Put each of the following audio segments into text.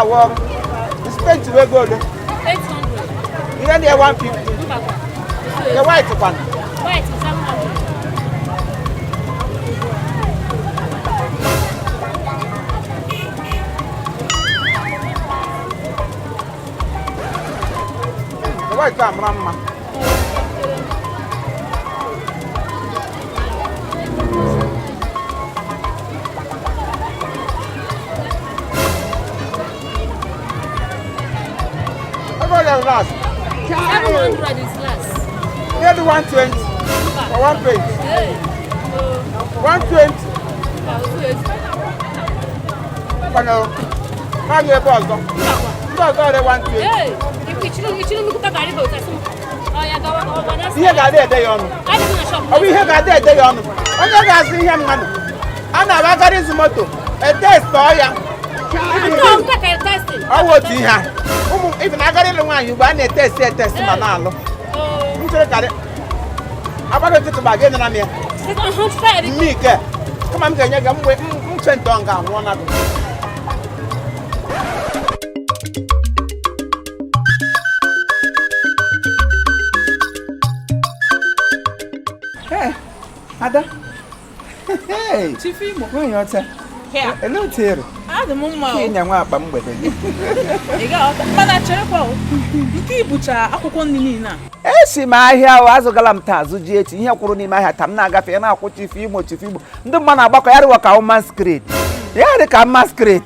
well, the spent to go 800. You don't hear 150. The white one. White is 700. The white one, Mama. Last. 700 is less. Near the 120 for one page. 120. Pano. How you boss? No, go the 120. Hey, if you look at the gari boat, oh yeah, go on. Here got there day on. I live in a shop. Oh, we here got there day on. I never see him man. Ana got his moto. A test for ya. No, take a testing. I want to hear. Even I got it one, you buy a test, manalo. Oh, got it. I'm going to buy again. I'm here. Me, come on, can you come with one of Hey, Ada. Hey, Chiefimocomedylatest. Here. Hello, Therefor. The mumma. Kenya nwa akpa mgbede. Mana cherekwa nke ibucha akwụkwọ nri niile a. Esi m ahịa azụgala m taa azụ ji echi ihe kwuru n'ime ahịa tam na-agafe na-akwụ Chiefimo. Ndị mmadụ na-agbakọ ya rịwa ka masquerade. Ya dị ka masquerade.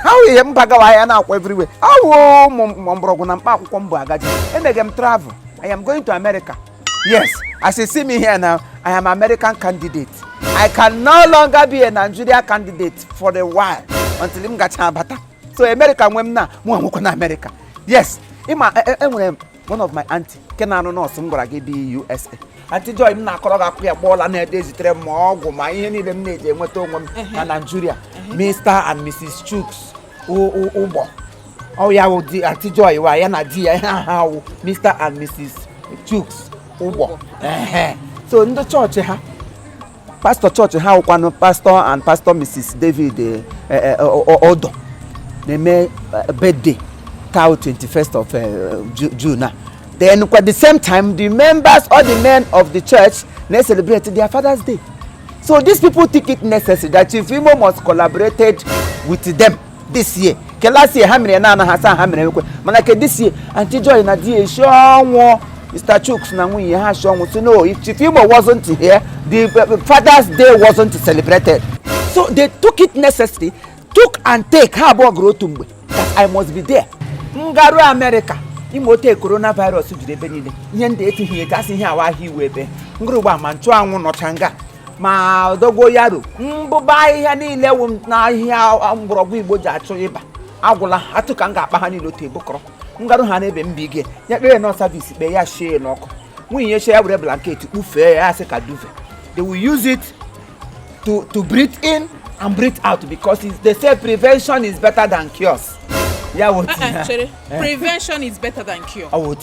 How ihe mpagawa ahịa na-akwụ everywhere. Awo mgbọrọgwụ na mkpa akwụkwọ m bụ agaji. Emege m travel. I am going to America. Yes, as you see me here now, I am American candidate. I can no longer be a Nigeria candidate for a while until I'm got bata. So America when na America. Yes, one of my auntie can I know some gonna give USA. Auntie Joy na koroga kwa ball and days tre mo ma ihe ni dem na-eje enweta onwe m na Nigeria. Mr. and Mrs. Chooks. Ubo. Oh yeah, Auntie Joy wa ya na di ya ha Mr. and Mrs. Chooks. Ubo. So in the church ha Pastor Church how one Pastor and Pastor Mrs. David Odo. They made birthday, 21st of June. Then at the same time, the members or the men of the church they celebrated their Father's Day. So these people think it necessary that Chiefimo must collaborate with them this year. Last year, how many nana has how many? Manake this year, Auntie Joy na die show. Mr. Chooks na we have shown to know if Chiefimo wasn't here, the Father's Day wasn't celebrated. So they took it necessary, took and take how about grow tumbe that I must be there. Ngaru America, Imo take coronavirus to the benile. Yende eti here, that's in here why he webe. Ngruba manchu anwu no changa. Ma dogo yaru. Mbubai yani lewu na here mbrogu Igbo ja acho iba. Agwula atukanga akpa ha nilo tebukro. Ngaru ha na-ebe mbige ya kpere no service be ya share n'ọkụ nwunye share ya blanket kpufe ya ase ka duve. They will use it to breathe in and breathe out because they say prevention is better than cures. Yeah, what? Prevention is better than cure. Oh, what?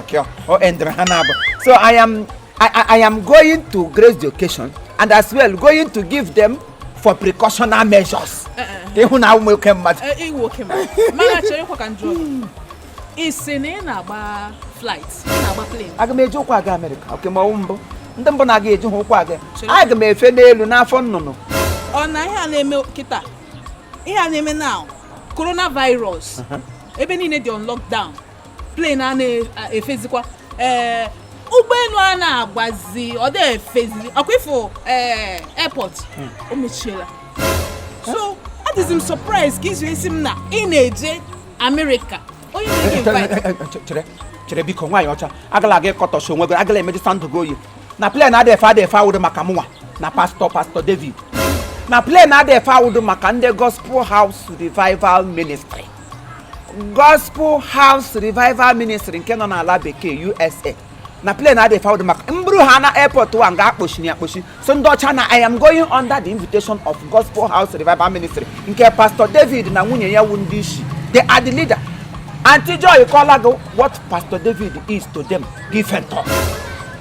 Cure. Oh, and so I am going to grace the occasion and as well going to give them for precautionary measures. They who now will come back. Mana chere kwa kanjo. Isi na agba flight, na agba plane. Aga m eje ụkwụ aga America. Okay, ma umbo. Ndị mbụ na aga eje ụkwụ aga. Aga m efe n'elu n'afọ nnụnụ. Ọ na ihe a na-eme kita. Ihe a na-eme now. Coronavirus. Ebe niile dị on lockdown. Plane a na-efezikwa. Ụgbọelu a na-agbazi, ọ dị efezi. Akwụfọ airport. O mechiela. So, I'm surprised kids you see na in eje America. Oh, you invite. Chere biko nwa yocha. Agala ge koto so nwe agala emeji stand go you. Na play na dey fa with makamuwa. Na Pastor David. Na play na dey fa with makande Gospel House Revival Ministry. Gospel House Revival Ministry nke no na ala bekee USA. Na plane na dey fa with mburu ha na airport wa nga akposhi. So ndocha na I am going under the invitation of Gospel House Revival Ministry. Nke Pastor David na nwunye ya wu ndị isi. They are the leader. Auntie Joy call what Pastor David is to them. Give and talk.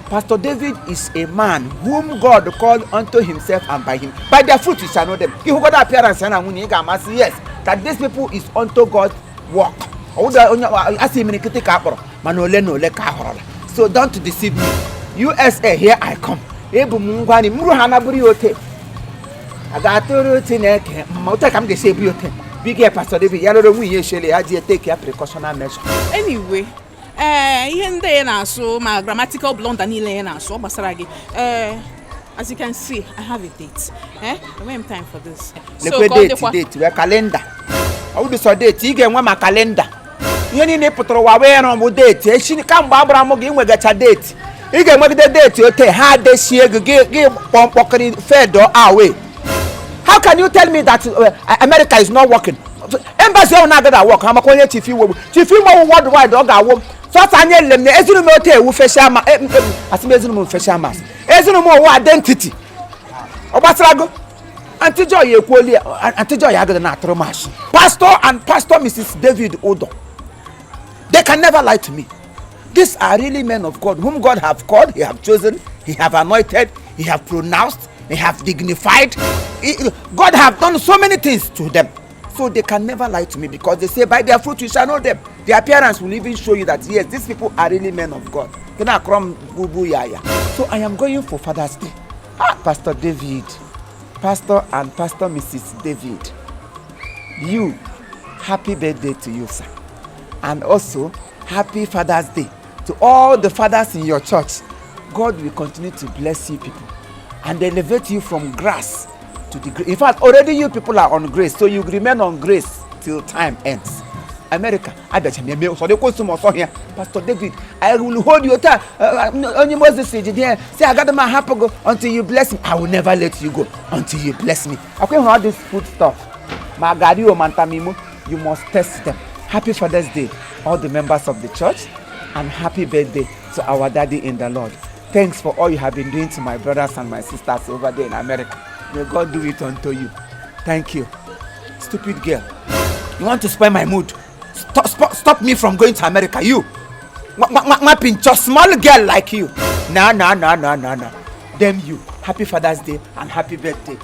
Pastor David is a man whom God called unto himself and by him. By their fruit you shall know them. He who got appearance and nwunye ga amasi yes. that these people is unto God's work. So don't deceive me. USA, here I come. I got to big Pastor David, take your precautionary measure. Anyway, ihe ndị na-asụ ma grammatical blunder niile na-asụ gbasara gị. As you can see, I have a date. I don't have time for this. Date, we calendar. How do so date? You get my calendar. You need to put away on date. She can't Barbara Mogi we get a date. You get the date you take hard this year, give pocket fed or away. How can you tell me that America is not working? Embassy on that work. I'm a calling chief worldwide dog I won't. First I need them. As you know, we fish as you fish as you know identity. Obatrago. Auntie Joy equally Auntie Joy had an atromash. Pastor and Pastor Mrs. David Odo. They can never lie to me. These are really men of God whom God have called, He have chosen, He have anointed, He have pronounced, He have dignified. God have done so many things to them. So they can never lie to me because they say by their fruit you shall know them. Their appearance will even show you that yes, these people are really men of God. So I am going for Father's Day. Pastor David, Pastor and Pastor Mrs. David, you, happy birthday to you, sir. And also, happy Father's Day to all the fathers in your church. God will continue to bless you people and elevate you from grass to the grace. In fact, already you people are on grace, so you remain on grace till time ends. America, I bet you so they call some here. Pastor David, I will hold you tight. Only Moses said here, say I got my happy go until you bless me. I will never let you go until you bless me. Okay, all this food stuff. Magario Mantamimo, you must test them. Happy Father's Day, all the members of the church, and happy birthday to our daddy in the Lord. Thanks for all you have been doing to my brothers and my sisters over there in America. May God do it unto you. Thank you. Stupid girl. You want to spoil my mood? Stop me from going to America, you. Just small girl like you. No. Damn you. Happy Father's Day and happy birthday.